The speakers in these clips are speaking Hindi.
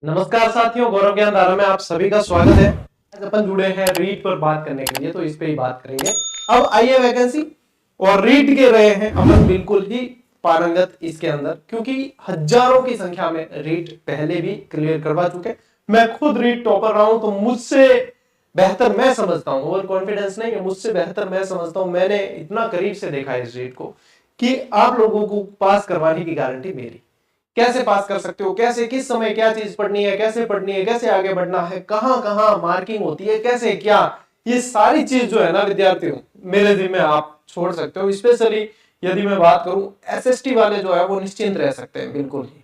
नमस्कार साथियों, गौरव ज्ञान धारा में आप सभी का स्वागत है। आज अपन जुड़े हैं रीट पर बात करने के लिए, तो इस पे ही बात करेंगे। अब आइए वैकेंसी और रीट के रहे हैं अपन बिल्कुल ही पारंगत इसके अंदर, क्योंकि हजारों की संख्या में रीट पहले भी क्लियर करवा चुके। मैं खुद रीट टॉपर रहा हूं, तो मुझसे बेहतर मैं समझता हूं, ओवर कॉन्फिडेंस नहीं है, मुझसे बेहतर मैं समझता हूं। मैंने इतना करीब से देखा है इस रीट को कि आप लोगों को पास करवाने की गारंटी मेरी। कैसे पास कर सकते हो, कैसे, किस समय क्या चीज पढ़नी है, कैसे पढ़नी है, कैसे आगे बढ़ना है, कहां कहां मार्किंग होती है, कैसे क्या, ये सारी चीज जो है ना विद्यार्थियों, मेरे जिम्मे आप छोड़ सकते हो। स्पेशली यदि मैं बात करूं एसएसटी वाले जो है वो निश्चिंत रह सकते हैं बिल्कुल ही।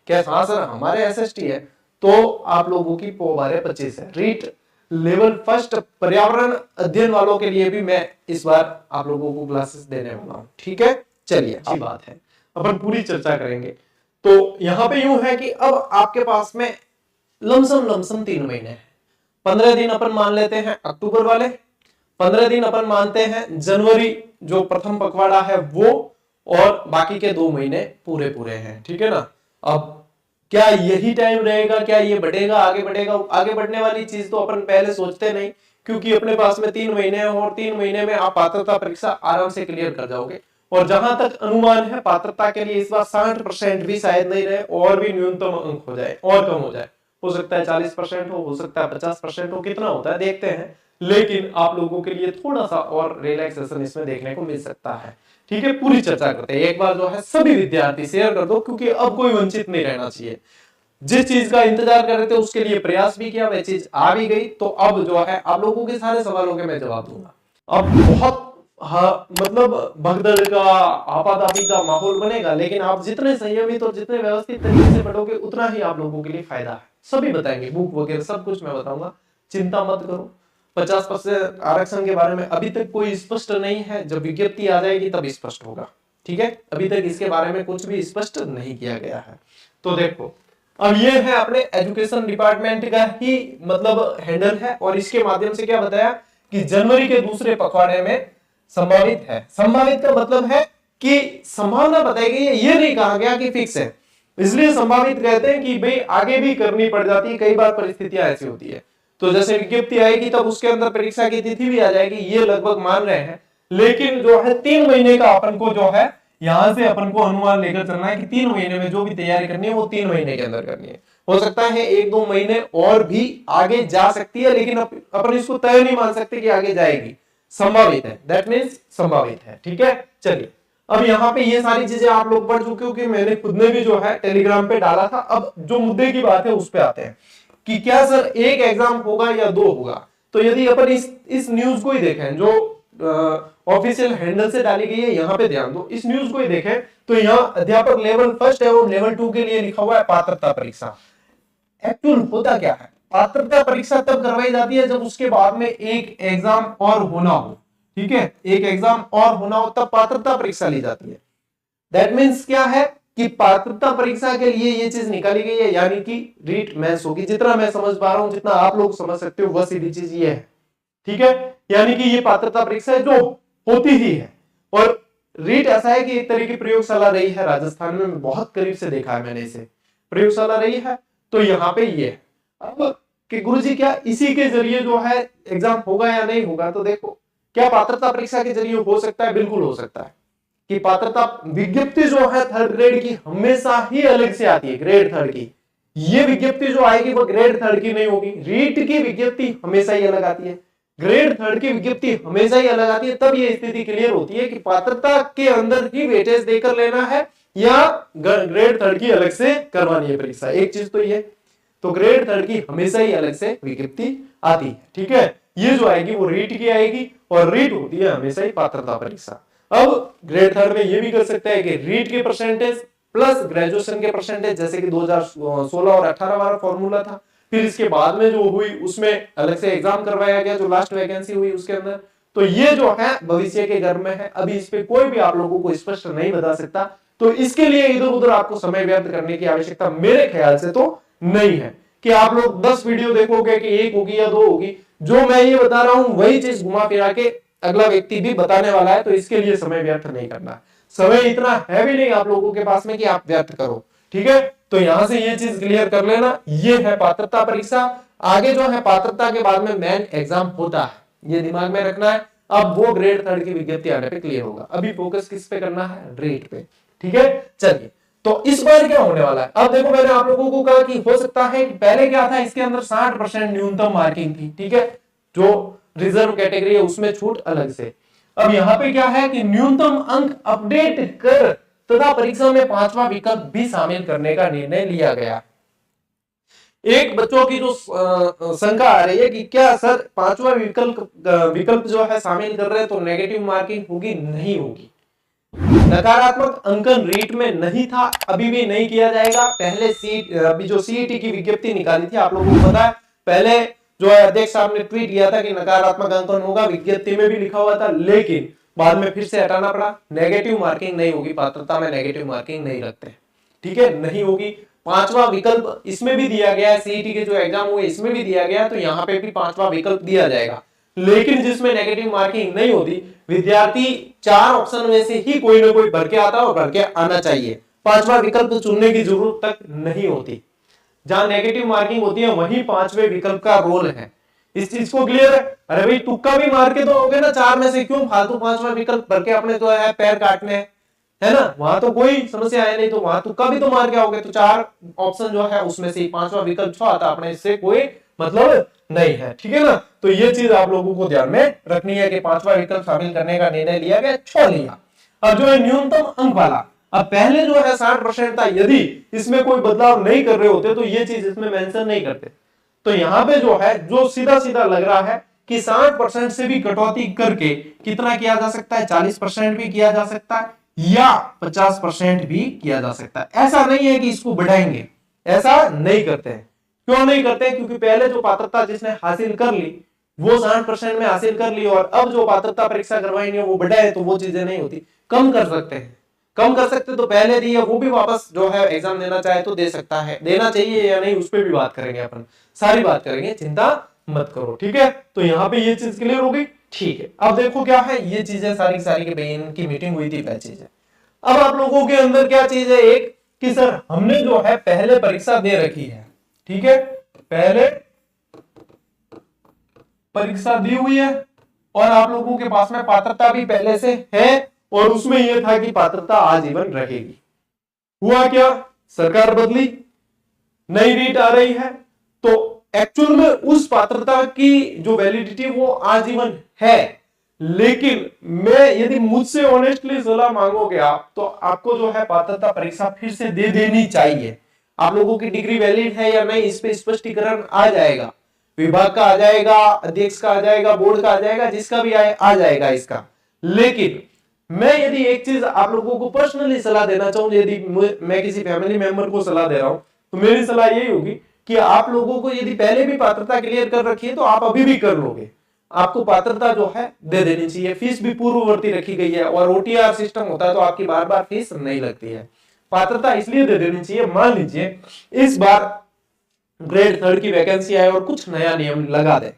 क्या हाँ सर हमारे एसएसटी है, तो आप लोगों की पो 12-25 है। रीट लेवल फर्स्ट पर्यावरण अध्ययन वालों के लिए भी मैं इस बार आप लोगों को क्लासेस देने वाला हूं, ठीक है। चलिए अच्छी बात है, अपन पूरी चर्चा करेंगे। तो यहां पे यूं है कि अब आपके पास में लमसम 3 महीने हैं। 15 दिन अपन मान लेते हैं अक्टूबर वाले, 15 दिन अपन मानते हैं जनवरी जो प्रथम पखवाड़ा है वो, और बाकी के 2 महीने पूरे पूरे हैं, ठीक है ना। अब क्या यही टाइम रहेगा, क्या ये बढ़ेगा, आगे बढ़ेगा? आगे बढ़ने वाली चीज तो अपन पहले सोचते नहीं, क्योंकि अपने पास में 3 महीने हैं और 3 महीने में आप पात्रता परीक्षा आराम से क्लियर कर जाओगे। और जहां तक अनुमान है पात्रता के लिए इस बार 60% भी शायद नहीं रहे, और भी न्यूनतम अंक हो जाए और कम हो सकता है 40% हो सकता है 50% हो, कितना होता है देखते हैं। लेकिन आप लोगों के लिए थोड़ा सा और रिलैक्सेशन इसमें देखने को मिल सकता है, ठीक है। पूरी चर्चा करते हैं एक बार, जो है सभी विद्यार्थी शेयर कर दो, क्योंकि अब कोई वंचित नहीं रहना चाहिए। जिस चीज का इंतजार कर रहे थे उसके लिए प्रयास भी किया, वह चीज आ भी गई, तो अब जो है आप लोगों के सारे सवालों के मैं जवाब दूंगा। अब बहुत मतलब भगदड़ का, आपाधापी का माहौल बनेगा, लेकिन आप जितने संयमित और जितने व्यवस्थित तरीके से पढ़ोगे उतना ही आप लोगों के लिए फायदा है। सभी बताएंगे, बुक वगैरह सब कुछ मैं बताऊंगा, चिंता मत करो। 50% आरक्षण के बारे में अभी तक कोई स्पष्ट नहीं है, जब विज्ञप्ति आ जाएगी तब स्पष्ट होगा, ठीक है। अभी तक इसके बारे में कुछ भी स्पष्ट नहीं किया गया है। तो देखो, अब ये है अपने एजुकेशन डिपार्टमेंट का ही मतलब हैंडल है, और इसके माध्यम से क्या बताया कि जनवरी के दूसरे पखवाड़े में संभावित है। संभावित का मतलब है कि संभावना बताई गई है, ये नहीं कहा गया कि फिक्स है। इसलिए संभावित कहते हैं कि भाई आगे भी करनी पड़ जाती है, कई बार परिस्थितियां ऐसी होती है। तो जैसे विज्ञप्ति आएगी तब उसके अंदर परीक्षा की तिथि भी आ जाएगी, ये लगभग मान रहे हैं। लेकिन जो है 3 महीने का अपन को जो है यहां से अपन को अनुमान लेकर चलना है कि 3 महीने में जो भी तैयारी करनी है वो 3 महीने के अंदर करनी है। हो सकता है 1-2 महीने और भी आगे जा सकती है, लेकिन अपन इसको तय नहीं मान सकते कि आगे जाएगी। संभावित है, दैट मीन्स संभावित है, ठीक है। चलिए, अब यहाँ पे ये सारी चीजें आप लोग पढ़ चुके हो कि मैंने खुद ने भी जो है टेलीग्राम पे डाला था। अब जो मुद्दे की बात है उस पे आते हैं कि क्या सर एक एग्जाम होगा या 2 होगा। तो यदि अपन इस न्यूज को ही देखें जो ऑफिशियल हैंडल से डाली गई है, यहाँ पे ध्यान दो, इस न्यूज को ही देखें तो यहाँ अध्यापक लेवल फर्स्ट एवं लेवल 2 के लिए लिखा हुआ है पात्रता परीक्षा। एक्चुअल होता क्या है, पात्रता परीक्षा तब करवाई जाती है जब उसके बाद में एक एग्जाम और होना हो, ठीक है। एक एग्जाम और होना हो तब पात्रता परीक्षा ली जाती है। दैट मीन्स क्या है कि पात्रता परीक्षा के लिए ये चीज निकाली गई है, यानी कि रीट मेंस होगी। जितना मैं समझ पा रहा हूं, जितना आप लोग समझ सकते हो, वह सीधी चीज ये है, ठीक है। यानी कि ये पात्रता परीक्षा है जो होती ही है। और रीट ऐसा है कि एक तरह की प्रयोगशाला रही है राजस्थान में, बहुत करीब से देखा है मैंने इसे, प्रयोगशाला रही है। तो यहाँ पे ये है अब कि गुरुजी क्या इसी के जरिए जो है एग्जाम होगा या नहीं होगा। तो देखो, क्या पात्रता परीक्षा के जरिए हो सकता है? बिल्कुल हो सकता है। कि पात्रता विज्ञप्ति जो है 3rd ग्रेड की हमेशा ही अलग से आती है, ग्रेड 3rd की। ये विज्ञप्ति जो आएगी वो ग्रेड 3rd की नहीं होगी। रीट की विज्ञप्ति हमेशा ही अलग आती है, ग्रेड 3rd की विज्ञप्ति हमेशा ही अलग आती है। तब ये स्थिति क्लियर होती है कि पात्रता के अंदर ही वेटेज देकर लेना है या ग्रेड 3rd की अलग से करवानी है परीक्षा। एक चीज तो ये, तो ग्रेड 3rd की हमेशा ही अलग से विज्ञप्ति आती है, ठीक है। ये जो आएगी वो रीट की आएगी, और रीट होती है हमेशा ही पात्रता परीक्षा। अब ग्रेड 3rd में ये भी कर सकता है कि रीट के परसेंटेज प्लस ग्रेजुएशन के परसेंटेज, जैसे कि 2016 और 18 वाला फॉर्मूला था। फिर इसके बाद में जो हुई उसमें अलग से एग्जाम करवाया गया, जो लास्ट वैकेंसी हुई उसके अंदर। तो ये जो है भविष्य के घर में है, अभी इस पे कोई भी आप लोगों को स्पष्ट नहीं बता सकता। तो इसके लिए इधर उधर आपको समय व्यर्थ करने की आवश्यकता मेरे ख्याल से तो नहीं है कि आप लोग 10 वीडियो देखोगे कि 1 होगी या 2 होगी। जो मैं ये बता रहा हूं वही चीज घुमा फिरा के अगला व्यक्ति भी बताने वाला है, तो इसके लिए समय व्यर्थ नहीं करना। समय इतना है भी नहीं आप लोगों के पास में कि आप व्यर्थ करो, ठीक है, तो यहां से ये चीज क्लियर कर लेना, ये है पात्रता परीक्षा। आगे जो है पात्रता के बाद में मेन एग्जाम होता है, ये दिमाग में रखना है। अब वो ग्रेड थर्ड की विज्ञप्ति आने पे क्लियर होगा, अभी फोकस किस पे करना है, रेट पे। ठीक है, चलिए तो इस बार क्या होने वाला है, अब देखो मैंने आप लोगों को कहा कि हो सकता है कि पहले क्या था, इसके अंदर 60% न्यूनतम मार्किंग थी। ठीक है, जो रिजर्व कैटेगरी है उसमें छूट अलग से। अब यहां पे क्या है कि न्यूनतम अंक अपडेट कर तथा परीक्षा में 5वां विकल्प भी शामिल करने का निर्णय लिया गया। एक बच्चों की जो शंका आ रही है कि क्या सर 5वां विकल्प जो है शामिल कर रहे हैं तो नेगेटिव मार्किंग होगी, नहीं होगी। नकारात्मक अंकन रीट में नहीं था, अभी भी नहीं किया जाएगा। पहले अभी जो सीईटी की विज्ञप्ति निकाली थी, आप लोगों को पता है, पहले जो है अध्यक्ष साहब ने ट्वीट किया था कि नकारात्मक अंकन होगा, विज्ञप्ति में भी लिखा हुआ था, लेकिन बाद में फिर से हटाना पड़ा। नेगेटिव मार्किंग नहीं होगी, पात्रता में नेगेटिव मार्किंग नहीं रखते। ठीक है, नहीं होगी। 5वां विकल्प इसमें भी दिया गया है, सीईटी के जो एग्जाम हुए इसमें भी दिया गया है, तो यहाँ पे भी 5वां विकल्प दिया जाएगा। लेकिन जिसमें नेगेटिव मार्किंग नहीं होती, विद्यार्थी 4 ऑप्शन में से ही कोई ना कोई भर के आता है और भर के आना चाहिए। 5वां विकल्प चुनने की जरूरत तक नहीं होती। जहां नेगेटिव मार्किंग होती है वहीं 5वें विकल्प का रोल है। इस चीज को क्लियर है। अरे भाई तुक्का भी मार के तो होगे ना 4 में से, क्यों फालतू 5वां विकल्प भर के अपने तो है पैर काटने हैं, है ना, वहां तो कोई समस्या है नहीं, तो वहां तुक्का भी तो मार के आओगे, तो 4 ऑप्शन जो है उसमें से 5वां विकल्प जो आता अपने, इससे कोई मतलब नहीं है। ठीक है ना, तो ये चीज आप लोगों को ध्यान में रखनी है कि 5वां विकल्प शामिल करने का निर्णय लिया गया, छोड़ लिया। अब जो है न्यूनतम अंक वाला, अब पहले जो है 60% था, यदि इसमें कोई बदलाव नहीं कर रहे होते तो ये चीज इसमें मेंशन नहीं करते। तो यहां पे जो है जो सीधा सीधा लग रहा है कि 60% से भी कटौती करके कितना किया जा सकता है, 40% भी किया जा सकता है या 50% भी किया जा सकता है। ऐसा नहीं है कि इसको बढ़ाएंगे, ऐसा नहीं करते हैं। क्यों नहीं करते? क्योंकि पहले जो पात्रता जिसने हासिल कर ली वो 60% में हासिल कर ली, और अब जो पात्रता परीक्षा करवाएंगे वो बढ़ाए, तो वो चीजें नहीं होती। कम कर सकते हैं, कम कर सकते तो पहले दी है वो भी वापस जो है एग्जाम देना चाहे तो दे सकता है, देना चाहिए या नहीं उस पर भी बात करेंगे अपन, सारी बात करेंगे, चिंता मत करो। ठीक है, तो यहाँ पे ये चीज क्लियर हो गई। ठीक है, अब देखो क्या है, ये चीजें सारी सारी के भाई इनकी मीटिंग हुई थी, पहली चीज है। अब आप लोगों के अंदर क्या चीज है, एक कि सर हमने जो है पहले परीक्षा दे रखी है, ठीक है, पहले परीक्षा दी हुई है और आप लोगों के पास में पात्रता भी पहले से है, और उसमें यह था कि पात्रता आजीवन रहेगी। हुआ क्या, सरकार बदली, नई रीट आ रही है, तो एक्चुअल में उस पात्रता की जो वैलिडिटी वो आजीवन है। लेकिन मैं यदि मुझसे ऑनेस्टली सलाह मांगोगे आप, तो आपको जो है पात्रता परीक्षा फिर से दे देनी चाहिए। आप लोगों की डिग्री वैलिड है या नहीं, इस पे स्पष्टीकरण आ जाएगा, विभाग का आ जाएगा, अध्यक्ष का आ जाएगा, बोर्ड का आ जाएगा, जिसका भी आ जाएगा इसका। लेकिन मैं यदि एक चीज आप लोगों को पर्सनली सलाह देना चाहूं, यदि मैं किसी फैमिली मेंबर को सलाह दे रहा हूं, तो मेरी सलाह यही होगी कि आप लोगों को यदि पहले भी पात्रता क्लियर कर रखी है तो आप अभी भी कर लोगे, आपको पात्रता जो है दे देनी चाहिए। फीस भी पूर्ववर्ती रखी गई है और ओटीआर सिस्टम होता है तो आपकी बार बार फीस नहीं लगती है। पात्रता इसलिए दे देनी चाहिए, मान लीजिए इस बार ग्रेड थर्ड की वैकेंसी आए और कुछ नया नियम लगा दे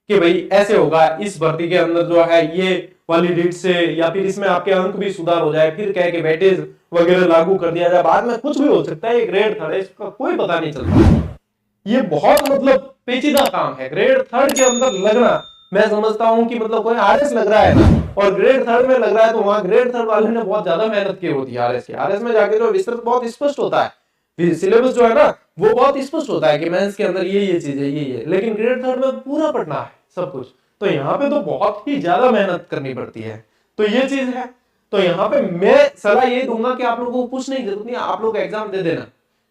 कि भाई ऐसे होगा, इस भर्ती के अंदर जो है ये वाली रीट से, या फिर इसमें आपके अंक भी सुधार हो जाए, फिर कह के वेटेज वगैरह लागू कर दिया जाए, बाद में कुछ भी हो सकता है। ये ग्रेड थर्ड है, इसका कोई पता नहीं चलता। ये बहुत मतलब पेचीदा काम है ग्रेड थर्ड के अंदर लगना। मैं समझता हूं कि मतलब कोई आरएस लग रहा है ना, और ग्रेड थर्ड में लग रहा है, तो वहां ग्रेड थर्ड वाले ने बहुत ज्यादा मेहनत की होती है। आरएस में जाके जो विस्तृत बहुत स्पष्ट होता है, सिलेबस जो है ना वो बहुत स्पष्ट होता है कि मेंस के अंदर ये चीज है, ये, लेकिन ग्रेड थर्ड में पूरा पढ़ना है सब कुछ, तो यहाँ पे तो बहुत ही ज्यादा मेहनत करनी पड़ती है। तो ये चीज है, तो यहाँ पे मैं सलाह ये दूंगा कि आप लोगों को कुछ नहीं जरूरत नहीं, आप लोग एग्जाम दे देना।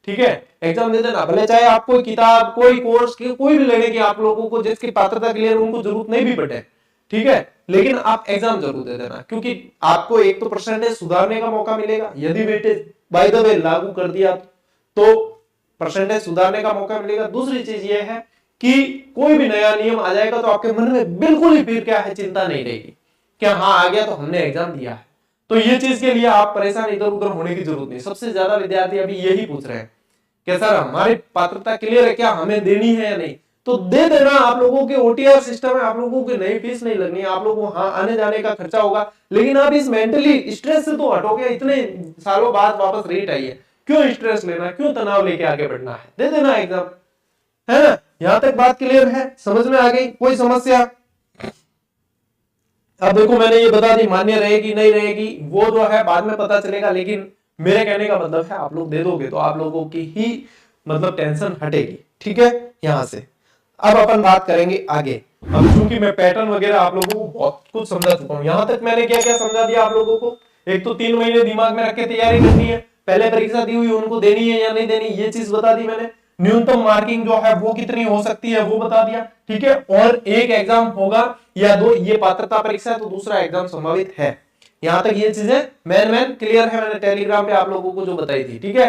ठीक है, एग्जाम दे देना, भले चाहे आप कोई किताब, कोई कोर्स कोई भी लेने की आप लोगों को जिसकी पात्रता क्लियर उनको जरूरत नहीं भी पड़े, ठीक है, लेकिन आप एग्जाम जरूर दे देना, क्योंकि आपको एक तो परसेंटेज सुधारने का मौका मिलेगा। यदि वेटेज बाय द वे लागू कर दिया तो परसेंटेज सुधारने का मौका मिलेगा। दूसरी चीज ये है कि कोई भी नया नियम आ जाएगा तो आपके मन में बिल्कुल ही फिर क्या है, चिंता नहीं रहेगी, क्या हाँ आ गया तो हमने एग्जाम दिया है। तो ये चीज के लिए आप परेशान इधर उधर होने की जरूरत नहीं। सबसे ज्यादा विद्यार्थी अभी यही पूछ रहे हैं कि सर हमारी पात्रता क्लियर है, क्या हमें देनी है या नहीं, तो दे देना। आप लोगों के ओटीआर सिस्टम है, आप लोगों की नई फीस नहीं लगनी है, आप लोगों को हाँ आने जाने का खर्चा होगा, लेकिन आप इस मेंटली स्ट्रेस से तो हटोगे। इतने सालों बाद वापस रीट आई है, क्यों स्ट्रेस लेना, क्यों तनाव लेके आगे बढ़ना है, दे देना एग्जाम, है ना। यहां तक बात क्लियर है, समझ में आ गई, कोई समस्या? अब देखो मैंने ये बता दी, मान्य रहेगी नहीं रहेगी वो जो है बाद में पता चलेगा, लेकिन मेरे कहने का मतलब है आप लोग दे दोगे तो आप लोगों की ही मतलब टेंशन हटेगी, ठीक है। यहां से अब अपन बात करेंगे आगे। अब चूंकि मैं पैटर्न वगैरह आप लोगों को बहुत कुछ समझा चुका हूं, यहां तक मैंने क्या क्या समझा दिया आप लोगों को। एक तो 3 महीने दिमाग में रख के तैयारी करनी है, पहले परीक्षा दी हुई उनको देनी है या नहीं देनी, ये चीज बता दी मैंने। न्यूनतम मार्किंग जो है वो कितनी हो सकती है वो बता दिया, ठीक है। और एक एग्जाम होगा या दो, ये पात्रता परीक्षा है तो दूसरा एग्जाम संभावित है। यहां तक ये चीजें मैन क्लियर है, मैंने टेलीग्राम पे आप लोगों को जो बताई थी, ठीक है।